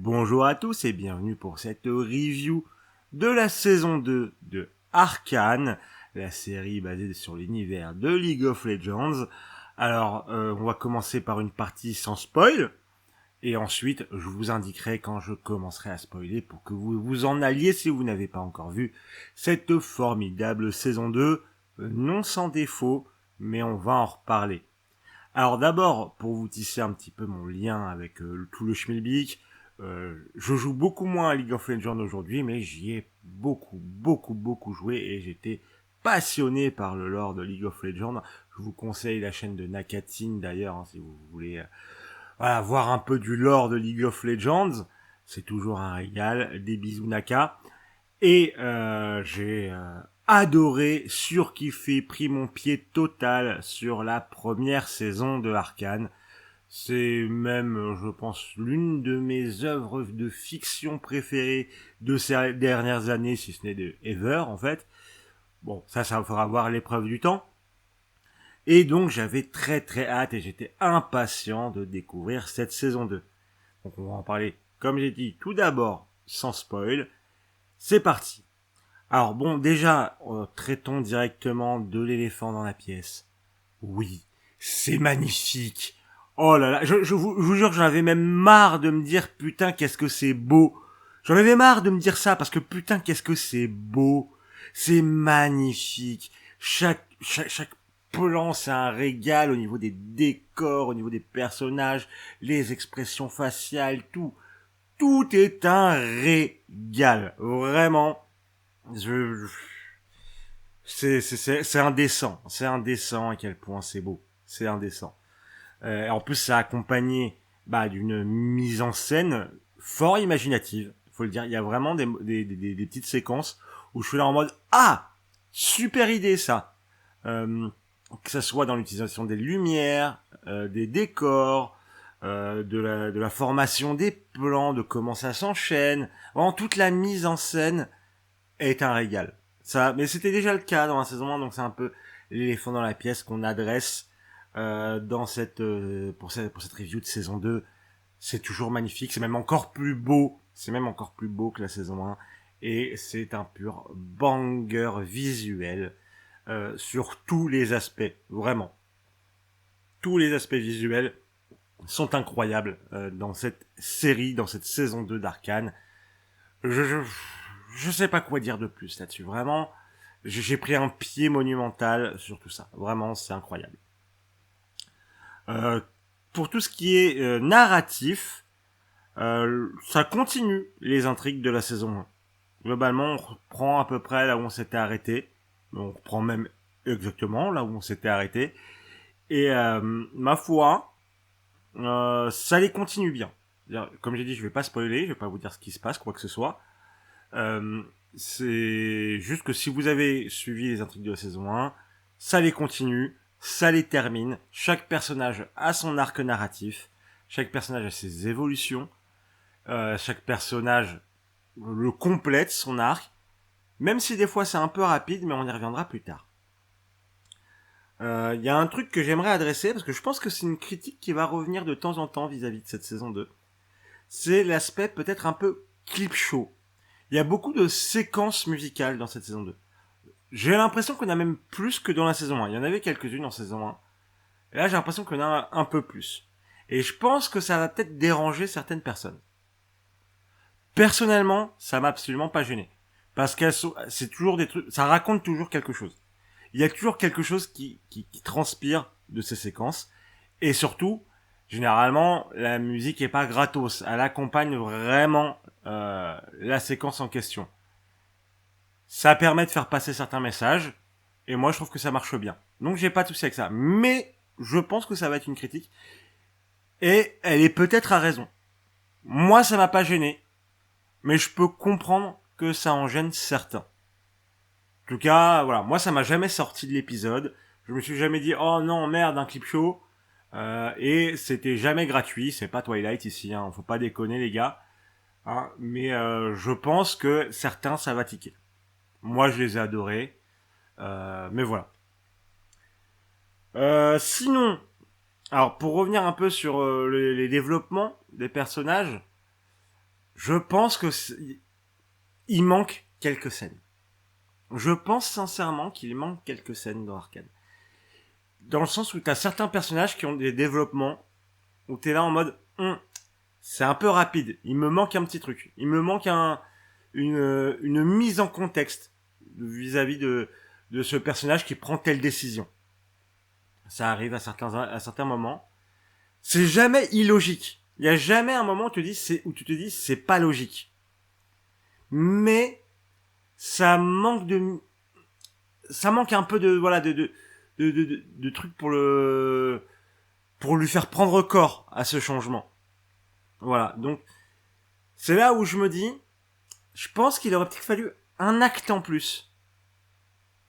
Bonjour à tous et bienvenue pour cette review de la saison 2 de Arcane, la série basée sur l'univers de League of Legends. Alors, on va commencer par une partie sans spoil, et ensuite je vous indiquerai quand je commencerai à spoiler pour que vous vous en alliez si vous n'avez pas encore vu cette formidable saison 2, non sans défaut, mais on va en reparler. Alors d'abord, pour vous tisser un petit peu mon lien avec tout le schmilblick, je joue beaucoup moins à League of Legends aujourd'hui, mais j'y ai beaucoup joué et j'étais passionné par le lore de League of Legends. Je vous conseille la chaîne de Nakatine d'ailleurs, si vous voulez voir un peu du lore de League of Legends. C'est toujours un régal. Des bisous Naka. Et j'ai adoré, surkiffé, pris mon pied total sur la première saison de Arcane. C'est même, je pense, l'une de mes œuvres de fiction préférées de ces dernières années, si ce n'est de ever, en fait. Bon, ça fera voir l'épreuve du temps. Et donc, j'avais très hâte et j'étais impatient de découvrir cette saison 2. Donc, on va en parler, comme j'ai dit, tout d'abord, sans spoil. C'est parti. Alors bon, déjà, traitons directement de l'éléphant dans la pièce. Oui, c'est magnifique. Oh là là, je vous jure que j'en avais même marre de me dire putain qu'est-ce que c'est beau. J'en avais marre de me dire ça parce que putain qu'est-ce que c'est beau. C'est magnifique. Chaque plan c'est un régal au niveau des décors, au niveau des personnages, les expressions faciales, tout. Tout est un régal. Vraiment. C'est indécent. C'est indécent à quel point c'est beau. C'est indécent. En plus, ça accompagné d'une mise en scène fort imaginative. Faut le dire, il y a vraiment des petites séquences où je suis là en mode ah, super idée ça. Que ça soit dans l'utilisation des lumières, des décors, de la formation des plans, de comment ça s'enchaîne. Vraiment toute la mise en scène est un régal. Ça, mais c'était déjà le cas dans la saison 1, donc c'est un peu l'éléphant dans la pièce qu'on adresse dans pour cette review de saison 2. C'est toujours magnifique, c'est même encore plus beau, que la saison 1, et c'est un pur banger visuel sur tous les aspects, vraiment. Tous les aspects visuels sont incroyables dans cette série, dans cette saison 2 d'Arcane. Je sais pas quoi dire de plus là-dessus. Vraiment, j'ai pris un pied monumental sur tout ça. Vraiment, c'est incroyable. Pour tout ce qui est narratif, ça continue les intrigues de la saison 1. Globalement, on reprend à peu près là où on s'était arrêté. On reprend même exactement là où on s'était arrêté. Et ma foi, ça les continue bien. Comme j'ai dit, je vais pas spoiler, je vais pas vous dire ce qui se passe, quoi que ce soit. C'est juste que si vous avez suivi les intrigues de la saison 1, ça les continue, ça les termine. Chaque personnage a son arc narratif, chaque personnage a ses évolutions, chaque personnage le complète son arc, même si des fois c'est un peu rapide, mais on y reviendra plus tard. Il y a un truc que j'aimerais adresser, parce que je pense que c'est une critique qui va revenir de temps en temps vis-à-vis de cette saison 2. C'est l'aspect peut-être un peu clip show. Il y a beaucoup de séquences musicales dans cette saison 2. J'ai l'impression qu'on a même plus que dans la saison 1. Il y en avait quelques-unes en saison 1. Et là, j'ai l'impression qu'on a un peu plus. Et je pense que ça va peut-être déranger certaines personnes. Personnellement, ça m'a absolument pas gêné. Parce que c'est toujours des trucs, ça raconte toujours quelque chose. Il y a toujours quelque chose qui transpire de ces séquences. Et surtout, généralement, la musique est pas gratos. Elle accompagne vraiment la séquence en question. Ça permet de faire passer certains messages. Et moi, je trouve que ça marche bien. Donc, j'ai pas de souci avec ça. Mais, je pense que ça va être une critique. Et elle est peut-être à raison. Moi, ça m'a pas gêné. Mais je peux comprendre que ça en gêne certains. En tout cas, voilà. Moi, ça m'a jamais sorti de l'épisode. Je me suis jamais dit, oh non, merde, un clip show. Et c'était jamais gratuit. C'est pas Twilight ici, hein. Faut pas déconner, les gars. Hein. Mais je pense que certains, ça va tiquer. Moi, je les ai adorés. Mais voilà. Sinon, alors pour revenir un peu sur les développements des personnages, je pense que il manque quelques scènes. Je pense sincèrement qu'il manque quelques scènes dans Arcane. Dans le sens où t'as certains personnages qui ont des développements où t'es là en mode c'est un peu rapide, il me manque un petit truc, il me manque une mise en contexte vis-à-vis de ce personnage qui prend telle décision. Ça arrive à certains moments. C'est jamais illogique. Il y a jamais un moment où où tu te dis c'est pas logique. Mais ça manque un peu de trucs pour lui faire prendre corps à ce changement. Voilà. Donc, c'est là où je me dis, je pense qu'il aurait peut-être fallu un acte en plus.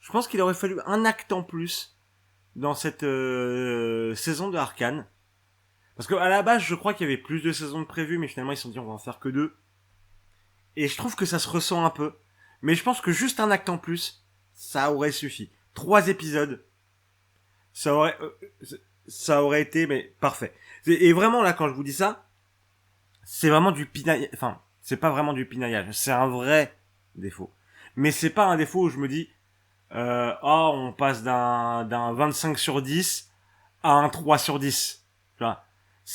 Je pense qu'il aurait fallu un acte en plus dans cette saison de Arcane. Parce que à la base, je crois qu'il y avait plus de saisons de prévues, mais finalement ils se sont dit on va en faire que 2. Et je trouve que ça se ressent un peu. Mais je pense que juste un acte en plus, ça aurait suffi. 3 épisodes, ça aurait été mais parfait. Et vraiment là, quand je vous dis ça, c'est vraiment du pinaillage. Enfin, c'est pas vraiment du pinaillage. C'est un vrai défaut. Mais c'est pas un défaut où je me dis, on passe d'un 25 sur 10 à un 3 sur 10. Tu vois.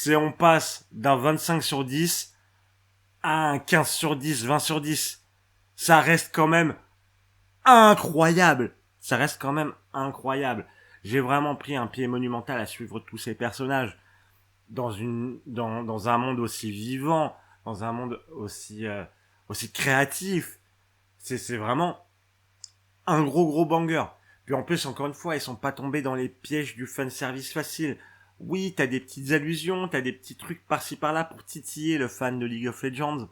On passe d'un 25 sur 10 à un 15 sur 10, 20 sur 10. Ça reste quand même incroyable. Ça reste quand même incroyable. J'ai vraiment pris un pied monumental à suivre tous ces personnages dans un monde aussi vivant, dans un monde aussi créatif. C'est vraiment un gros banger. Puis en plus, encore une fois, ils sont pas tombés dans les pièges du fanservice facile. Oui, t'as des petites allusions, t'as des petits trucs par-ci par-là pour titiller le fan de League of Legends,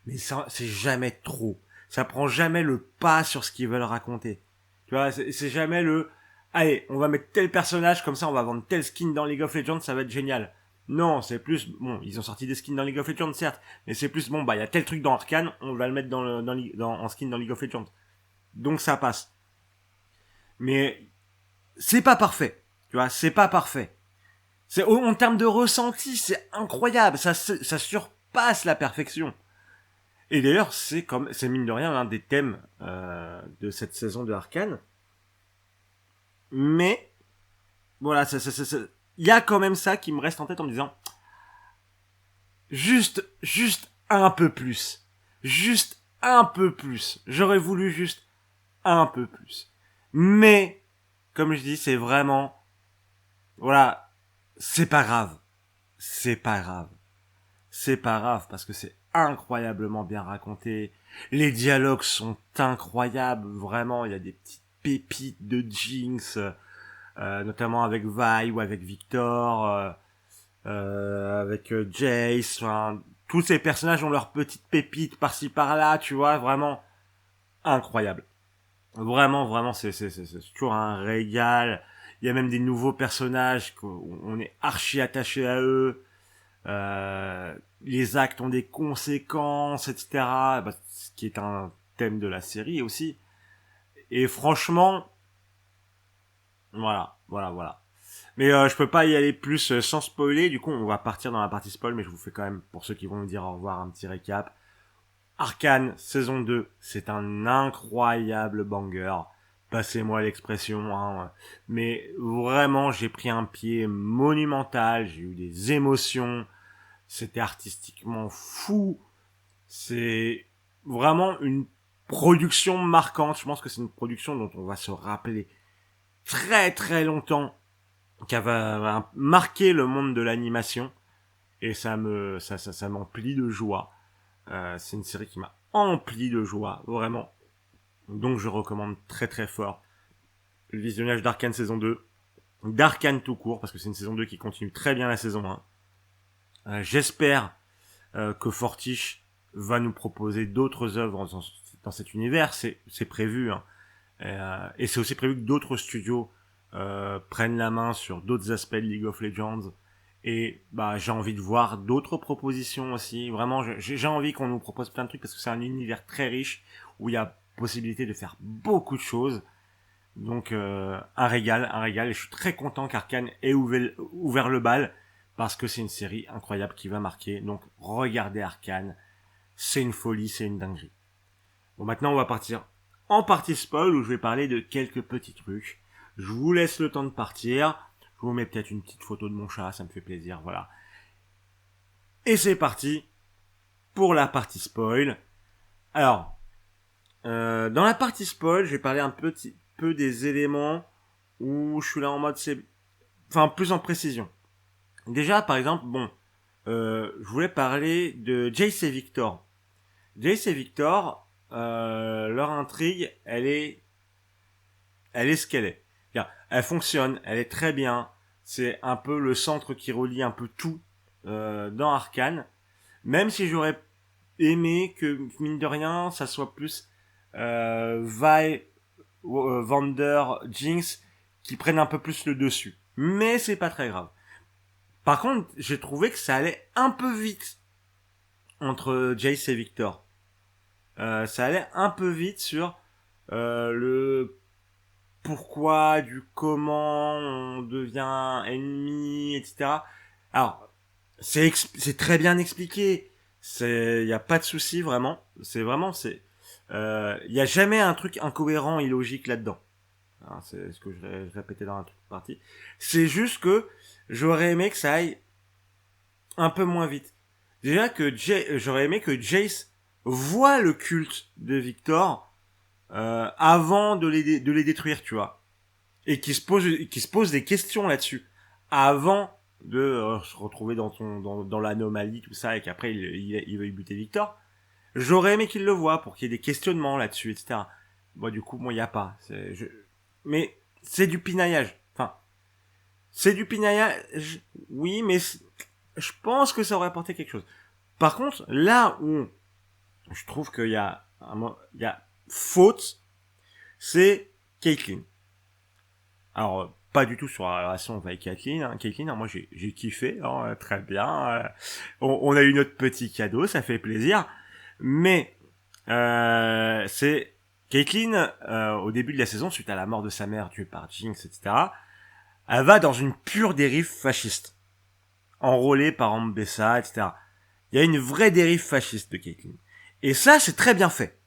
mais ça, c'est jamais trop. Ça prend jamais le pas sur ce qu'ils veulent raconter. Tu vois, c'est jamais allez, on va mettre tel personnage, comme ça on va vendre tel skin dans League of Legends, ça va être génial. Non, c'est plus, bon, ils ont sorti des skins dans League of Legends, certes, mais c'est plus, bon, il y a tel truc dans Arcane, on va le mettre en skin dans League of Legends. Donc ça passe. Mais, c'est pas parfait. Tu vois, c'est pas parfait. En termes de ressenti, c'est incroyable, ça surpasse la perfection. Et d'ailleurs, c'est mine de rien un des thèmes de cette saison de Arcane. Mais voilà, il y a quand même ça qui me reste en tête en me disant juste un peu plus, juste un peu plus. J'aurais voulu juste un peu plus. Mais comme je dis, c'est vraiment voilà, c'est pas grave, c'est pas grave. C'est pas grave parce que c'est incroyablement bien raconté. Les dialogues sont incroyables, vraiment. Il y a des petites pépites de Jinx, notamment avec Vi ou avec Victor, avec Jace. Enfin, tous ces personnages ont leurs petites pépites par-ci par-là, tu vois, vraiment incroyable. Vraiment, c'est toujours un régal. Il y a même des nouveaux personnages qu'on est archi attaché à eux. Les actes ont des conséquences, etc. Ce qui est un thème de la série aussi. Et franchement, voilà. Mais je peux pas y aller plus sans spoiler. Du coup, on va partir dans la partie spoil, mais je vous fais quand même, pour ceux qui vont nous dire au revoir, un petit récap. Arcane, saison 2, c'est un incroyable banger. Passez-moi l'expression, hein. Mais vraiment, j'ai pris un pied monumental. J'ai eu des émotions. C'était artistiquement fou. C'est vraiment une production marquante. Je pense que c'est une production dont on va se rappeler très très longtemps, qui va marquer le monde de l'animation. Et ça m'emplit de joie. C'est une série qui m'a empli de joie, vraiment. Donc je recommande très très fort le visionnage d'Arcane saison 2, d'Arcane tout court, parce que c'est une saison 2 qui continue très bien la saison 1. J'espère que Fortiche va nous proposer d'autres œuvres dans cet univers, c'est prévu, hein. Et c'est aussi prévu que d'autres studios prennent la main sur d'autres aspects de League of Legends. Et j'ai envie de voir d'autres propositions aussi. Vraiment, j'ai envie qu'on nous propose plein de trucs parce que c'est un univers très riche où il y a possibilité de faire beaucoup de choses. Donc un régal. Et je suis très content qu'Arcane ait ouvert le bal parce que c'est une série incroyable qui va marquer. Donc regardez Arcane. c'est une folie, c'est une dinguerie. Bon, maintenant on va partir en partie spoil où je vais parler de quelques petits trucs. Je vous laisse le temps de partir. Je vous mets peut-être une petite photo de mon chat, ça me fait plaisir, voilà. Et c'est parti pour la partie spoil. Alors, dans la partie spoil, je vais parler un petit peu des éléments où je suis là en mode plus en précision. Déjà, par exemple, je voulais parler de Jace et Victor. Jace et Victor, leur intrigue, elle est ce qu'elle est. Elle fonctionne, elle est très bien. C'est un peu le centre qui relie un peu tout dans Arcane. Même si j'aurais aimé que, mine de rien, ça soit plus Vi, Vander, Jinx qui prennent un peu plus le dessus. Mais c'est pas très grave. Par contre, j'ai trouvé que ça allait un peu vite entre Jace et Victor. Ça allait un peu vite sur le pourquoi, du comment on devient ennemi, etc. Alors, c'est très bien expliqué. Y a pas de souci vraiment. Y a jamais un truc incohérent, illogique là-dedans. Hein, c'est ce que je répétais dans la partie. C'est juste que j'aurais aimé que ça aille un peu moins vite. Déjà que j'aurais aimé que Jace voit le culte de Victor avant de les détruire, tu vois, et qui se pose des questions là-dessus avant de se retrouver dans l'anomalie, tout ça, et qu'après il veuille buter Victor. J'aurais aimé qu'il le voie pour qu'il y ait des questionnements là-dessus, etc. Bon, du coup, il y a pas. Mais c'est du pinaillage. Enfin, c'est du pinaillage, oui, mais je pense que ça aurait apporté quelque chose. Par contre, là où je trouve qu'il y a faute, c'est Caitlyn. Alors, pas du tout sur la relation avec Caitlyn. Hein. Caitlyn, moi j'ai kiffé, hein, très bien. On a eu notre petit cadeau, ça fait plaisir. Mais c'est Caitlyn, au début de la saison, suite à la mort de sa mère tuée par Jinx, etc., elle va dans une pure dérive fasciste. Enrôlée par Ambessa, etc. Il y a une vraie dérive fasciste de Caitlyn. Et ça, c'est très bien fait.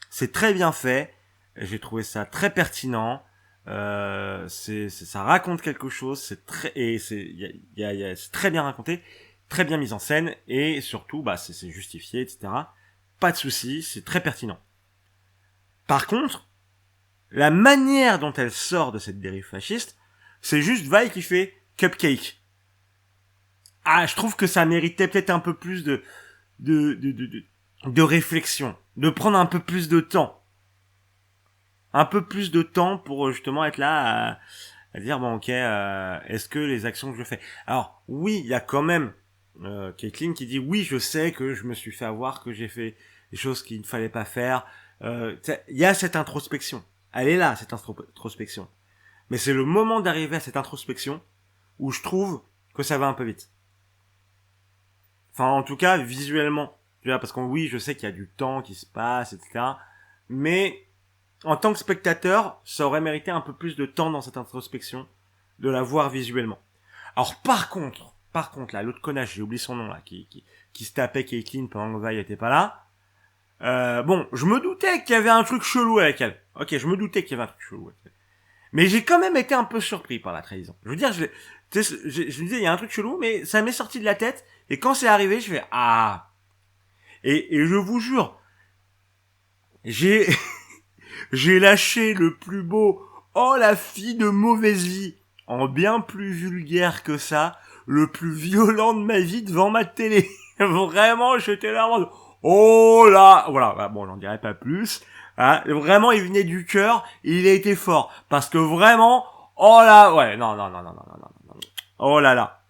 C'est très bien fait. J'ai trouvé ça très pertinent. Ça raconte quelque chose. C'est très bien raconté, très bien mis en scène, et surtout, c'est justifié, etc. Pas de souci, c'est très pertinent. Par contre, la manière dont elle sort de cette dérive fasciste, c'est juste Vi qui fait cupcake. Ah, je trouve que ça méritait peut-être un peu plus de réflexion, de prendre un peu plus de temps. Un peu plus de temps pour justement être là à dire, bon, ok, est-ce que les actions que je fais... Alors, oui, il y a quand même Caitlyn qui dit, oui, je sais que je me suis fait avoir, que j'ai fait des choses qu'il ne fallait pas faire. Il y a cette introspection. Elle est là, cette introspection. Mais c'est le moment d'arriver à cette introspection où je trouve que ça va un peu vite. Enfin, en tout cas, visuellement. Tu vois, parce que oui, je sais qu'il y a du temps qui se passe, etc. Mais en tant que spectateur, ça aurait mérité un peu plus de temps dans cette introspection, de la voir visuellement. Alors par contre, là, l'autre connasse, j'ai oublié son nom là, qui se tapait Caitlyn pendant que Vi était pas là. Je me doutais qu'il y avait un truc chelou avec elle. Ok, je me doutais qu'il y avait un truc chelou avec elle. Mais j'ai quand même été un peu surpris par la trahison. Je veux dire, je me disais, il y a un truc chelou, mais ça m'est sorti de la tête. Et quand c'est arrivé, je fais, ah. Et je vous jure, j'ai lâché le plus beau, oh la fille de mauvaise vie, en bien plus vulgaire que ça, le plus violent de ma vie devant ma télé. Vraiment, j'étais là en mode, oh là, voilà, bon, j'en dirai pas plus. Hein, vraiment, il venait du cœur, il a été fort. Parce que vraiment, oh là, ouais, non. Oh là là,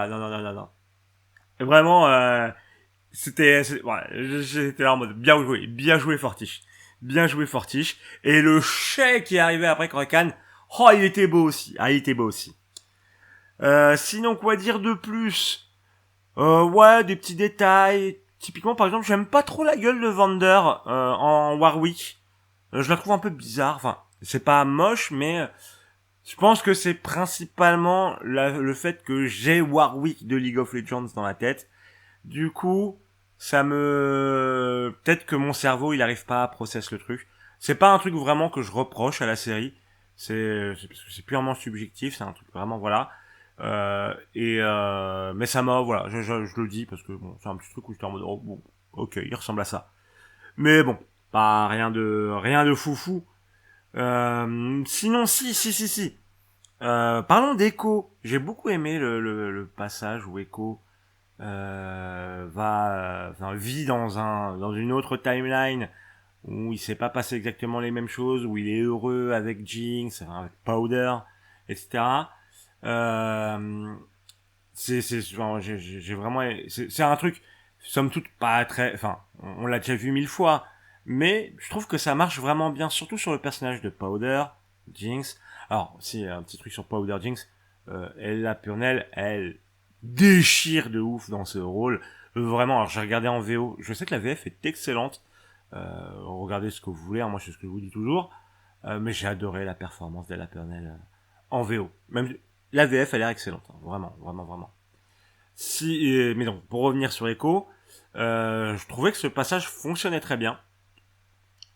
non, non. Et vraiment, j'étais là en mode, bien joué Fortiche. Bien joué Fortiche. Et le chèque qui est arrivé après Kraken, oh, il était beau aussi. Sinon, quoi dire de plus? Ouais, des petits détails. Typiquement, par exemple, j'aime pas trop la gueule de Vander en Warwick. Je la trouve un peu bizarre. Enfin, c'est pas moche, mais je pense que c'est principalement le fait que j'ai Warwick de League of Legends dans la tête. Du coup, peut-être que mon cerveau il arrive pas à process le truc. C'est pas un truc vraiment que je reproche à la série. C'est purement subjectif, c'est un truc vraiment voilà. Mais ça m'a voilà, je le dis parce que bon, c'est un petit truc où j'étais en mode oh, bon, ok, il ressemble à ça. Mais bon, pas rien de foufou. Sinon si. Parlons d'Echo. J'ai beaucoup aimé le passage où Echo vit dans une autre timeline où il s'est pas passé exactement les mêmes choses, où il est heureux avec Jinx, avec Powder, etc. Euh, j'ai vraiment, c'est un truc, somme toute pas très, enfin, on l'a déjà vu 1000 fois, mais je trouve que ça marche vraiment bien, surtout sur le personnage de Powder, Jinx. Alors, si, un petit truc sur Powder Jinx, Ella Purnell, elle déchire de ouf dans ce rôle. Vraiment, alors j'ai regardé en VO, je sais que la VF est excellente, regardez ce que vous voulez, hein, moi c'est ce que je vous dis toujours, mais j'ai adoré la performance d'Ella Purnell en VO. Même la VF, elle a l'air excellente, hein, vraiment. Mais donc, pour revenir sur Echo, je trouvais que ce passage fonctionnait très bien.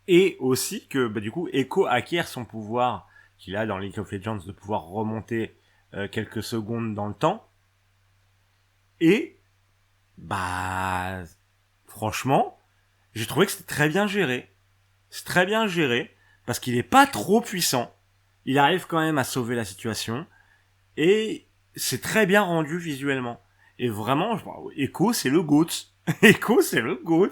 Et aussi que, bah, du coup, Echo acquiert son pouvoir qu'il a dans League of Legends de pouvoir remonter quelques secondes dans le temps. Et, bah, franchement, j'ai trouvé que c'était très bien géré. C'est très bien géré, parce qu'il est pas trop puissant. Il arrive quand même à sauver la situation. Et c'est très bien rendu visuellement. Et vraiment, Echo, c'est le GOAT. Echo, c'est le GOAT.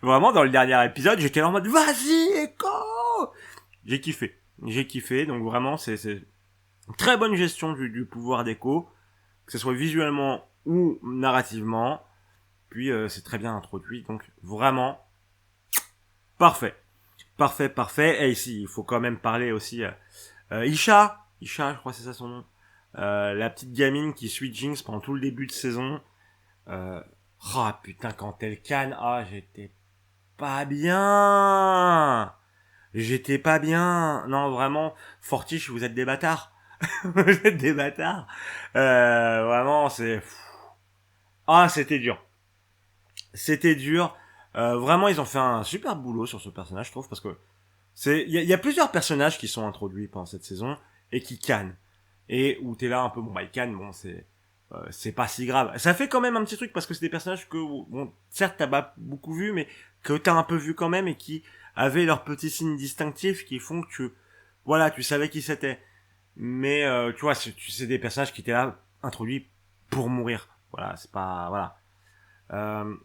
Vraiment, dans le dernier épisode, j'étais là en mode, vas-y, Echo! J'ai kiffé. J'ai kiffé. Donc vraiment, c'est une très bonne gestion du pouvoir d'Echo. Que ce soit visuellement ou narrativement. Puis, c'est très bien introduit. Donc, vraiment, parfait. Parfait. Et ici, il faut quand même parler aussi, Isha, je crois que c'est ça son nom. La petite gamine qui suit Jinx pendant tout le début de saison. Euh, oh putain, quand elle canne, j'étais pas bien. J'étais pas bien. Non, vraiment, Fortiche, vous êtes des bâtards. Vous êtes des bâtards. Vraiment, c'était dur. C'était dur. Vraiment, ils ont fait un super boulot sur ce personnage, je trouve, parce que il y a plusieurs personnages qui sont introduits pendant cette saison et qui cannent. Et où t'es là un peu, bon, bah, ils cannent, bon, c'est pas si grave. Ça fait quand même un petit truc parce que c'est des personnages que, bon, certes, t'as pas beaucoup vu, mais que t'as un peu vu quand même et qui avaient leurs petits signes distinctifs qui font que voilà, tu savais qui c'était. Mais, tu vois, c'est des personnages qui étaient là, introduits pour mourir. Voilà, c'est pas, voilà. Euh,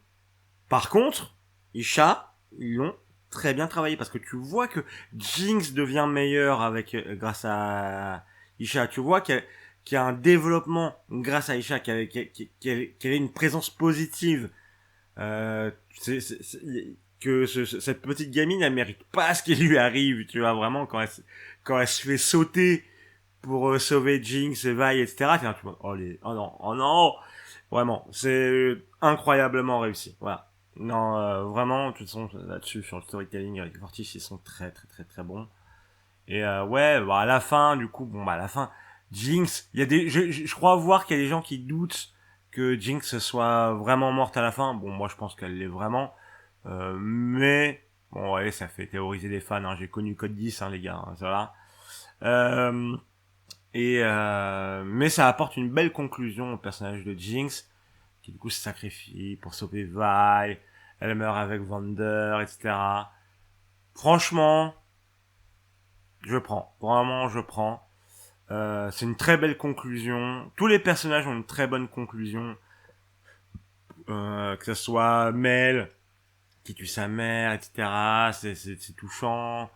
Par contre, Isha, ils l'ont très bien travaillé parce que tu vois que Jinx devient meilleur grâce à Isha. Tu vois qu'il y a un développement grâce à Isha, qu'elle ait une présence positive. Cette petite gamine, elle mérite pas ce qui lui arrive. Tu vois vraiment quand elle se fait sauter pour sauver Jinx, Vi, etc. Tu vois, oh non, vraiment, c'est incroyablement réussi. Voilà. Non, vraiment, de toute façon, là-dessus, sur le storytelling avec Fortiche, ils sont très bons. Et ouais, bah, à la fin, du coup, bon, bah, à la fin, Jinx, il y a je crois voir qu'il y a des gens qui doutent que Jinx soit vraiment morte à la fin. Bon, moi, je pense qu'elle l'est vraiment. Mais, bon, ouais, ça fait théoriser des fans, hein. J'ai connu Code 10, hein, les gars, hein, ça va. Euh, mais ça apporte une belle conclusion au personnage de Jinx, qui du coup se sacrifie pour sauver Vi, elle meurt avec Vander, etc. Franchement, je prends. Vraiment, je prends. C'est une très belle conclusion. Tous les personnages ont une très bonne conclusion. Que ce soit Mel, qui tue sa mère, etc. C'est touchant.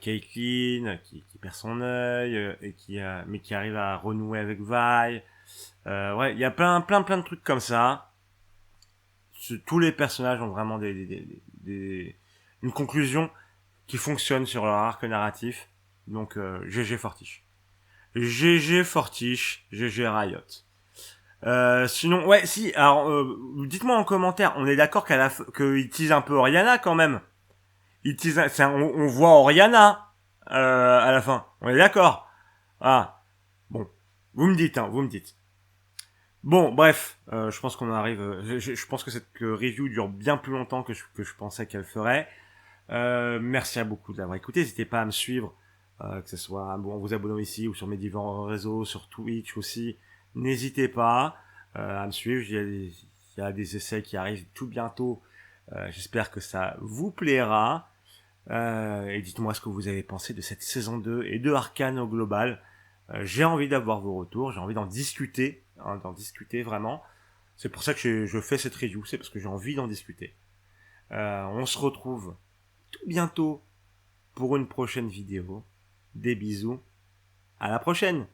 Caitlyn, qui perd son œil, mais qui arrive à renouer avec Vi. Ouais, il y a plein de trucs comme ça. Tous les personnages ont vraiment une conclusion qui fonctionne sur leur arc narratif. Donc, GG Fortiche. GG Fortiche, GG Riot. Sinon, ouais, si, alors, dites-moi en commentaire, on est d'accord qu'ils teasent un peu Oriana quand même. On voit Oriana, à la fin. On est d'accord. Ah. Bon. Vous me dites. Bon, bref, je pense qu'on arrive. Je pense que cette review dure bien plus longtemps que je pensais qu'elle ferait. Merci à beaucoup de l'avoir écouté. N'hésitez pas à me suivre, que ce soit bon, en vous abonnant ici ou sur mes différents réseaux, sur Twitch aussi. N'hésitez pas à me suivre. Il y a des essais qui arrivent tout bientôt. J'espère que ça vous plaira. Et dites-moi ce que vous avez pensé de cette saison 2 et de Arcane au global. J'ai envie d'avoir vos retours, j'ai envie d'en discuter, hein, d'en discuter vraiment. C'est pour ça que je fais cette review, c'est parce que j'ai envie d'en discuter. On se retrouve tout bientôt pour une prochaine vidéo. Des bisous, à la prochaine!